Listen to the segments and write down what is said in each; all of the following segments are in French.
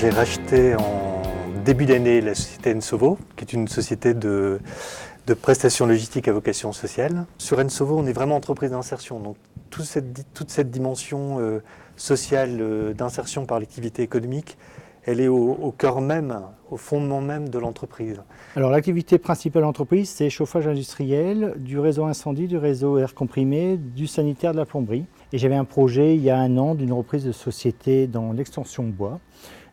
J'ai racheté en début d'année la société Ensovo, qui est une société de prestations logistiques à vocation sociale. Sur Ensovo, on est vraiment entreprise d'insertion, donc toute cette dimension sociale d'insertion par l'activité économique, elle est au cœur même, au fondement même de l'entreprise. Alors l'activité principale de l'entreprise, c'est chauffage industriel, du réseau incendie, du réseau air comprimé, du sanitaire, de la plomberie. Et j'avais un projet il y a 1 an d'une reprise de société dans l'extension bois.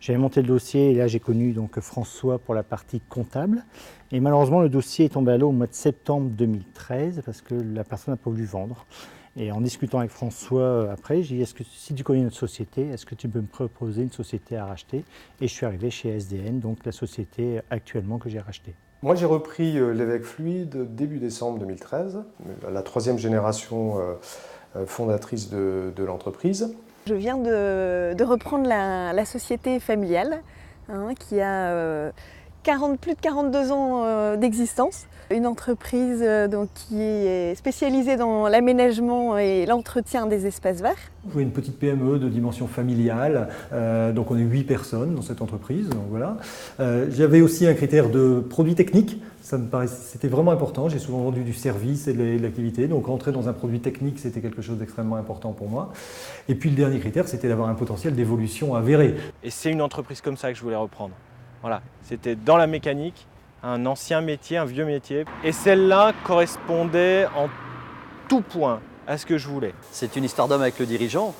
J'avais monté le dossier et là j'ai connu donc François pour la partie comptable. Et malheureusement le dossier est tombé à l'eau au mois de septembre 2013 parce que la personne n'a pas voulu vendre. Et en discutant avec François après, j'ai dit est-ce que si tu connais notre société, est-ce que tu peux me proposer une société à racheter? Et je suis arrivé chez SDN, donc la société actuellement que j'ai rachetée. Moi j'ai repris l'Évêque Fluide début décembre 2013, la 3e génération fondatrice de l'entreprise. Je viens de reprendre la société familiale qui a plus de 42 ans d'existence. Une entreprise donc, qui est spécialisée dans l'aménagement et l'entretien des espaces verts. Oui, une petite PME de dimension familiale, donc on est 8 personnes dans cette entreprise. Donc voilà. J'avais aussi un critère de produit technique, ça me paraissait, c'était vraiment important. J'ai souvent vendu du service et de l'activité, donc rentrer dans un produit technique, c'était quelque chose d'extrêmement important pour moi. Et puis le dernier critère, c'était d'avoir un potentiel d'évolution avéré. Et c'est une entreprise comme ça que je voulais reprendre. Voilà, c'était dans la mécanique, un ancien métier, un vieux métier. Et celle-là correspondait en tout point à ce que je voulais. C'est une histoire d'homme avec le dirigeant.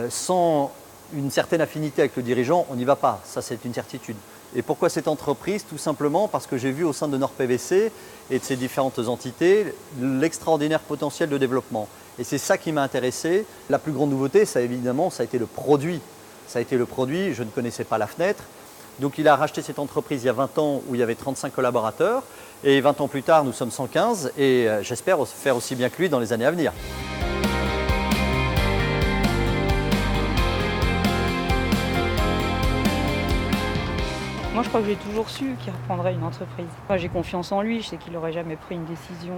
Sans une certaine affinité avec le dirigeant, on n'y va pas. Ça, c'est une certitude. Et pourquoi cette entreprise? Tout simplement parce que j'ai vu au sein de NordPVC et de ses différentes entités l'extraordinaire potentiel de développement. Et c'est ça qui m'a intéressé. La plus grande nouveauté, ça, évidemment, ça a été le produit. Ça a été le produit, je ne connaissais pas la fenêtre. Donc il a racheté cette entreprise il y a 20 ans où il y avait 35 collaborateurs et 20 ans plus tard nous sommes 115 et j'espère faire aussi bien que lui dans les années à venir. Moi je crois que j'ai toujours su qu'il reprendrait une entreprise. Moi, j'ai confiance en lui, je sais qu'il n'aurait jamais pris une décision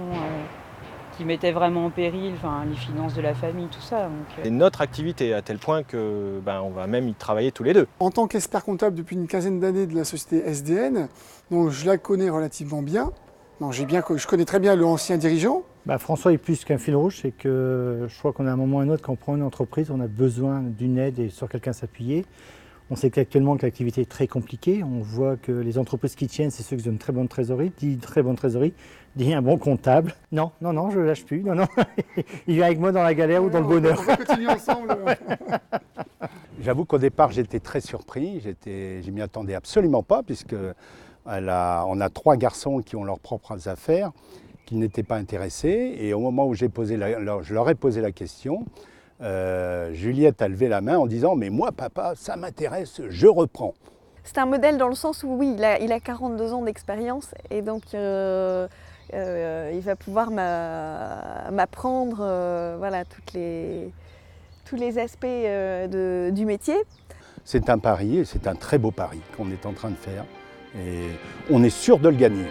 qui mettait vraiment en péril les finances de la famille, tout ça. C'est notre activité à tel point que on va même y travailler tous les deux. En tant qu'expert comptable depuis une quinzaine d'années de la société SDN, donc je la connais relativement bien. Donc je connais très bien l'ancien dirigeant. François est plus qu'un fil rouge, c'est que je crois qu'à un moment ou à un autre, quand on prend une entreprise, on a besoin d'une aide et sur quelqu'un s'appuyer. On sait qu'actuellement que l'activité est très compliquée. On voit que les entreprises qui tiennent, c'est ceux qui ont une très bonne trésorerie. Dit très bonne trésorerie, dit un bon comptable. Non, je ne lâche plus. Non. Il vient avec moi dans la galère ou dans le bonheur. On va continuer ensemble. J'avoue qu'au départ, j'étais très surpris. Je m'y attendais absolument pas, puisque on a 3 garçons qui ont leurs propres affaires, qui n'étaient pas intéressés. Et au moment où je leur ai posé la question, Juliette a levé la main en disant « Mais moi, papa, ça m'intéresse, je reprends ». C'est un modèle dans le sens où, oui, il a 42 ans d'expérience et donc il va pouvoir m'apprendre tous les aspects du métier. C'est un pari et c'est un très beau pari qu'on est en train de faire et on est sûr de le gagner.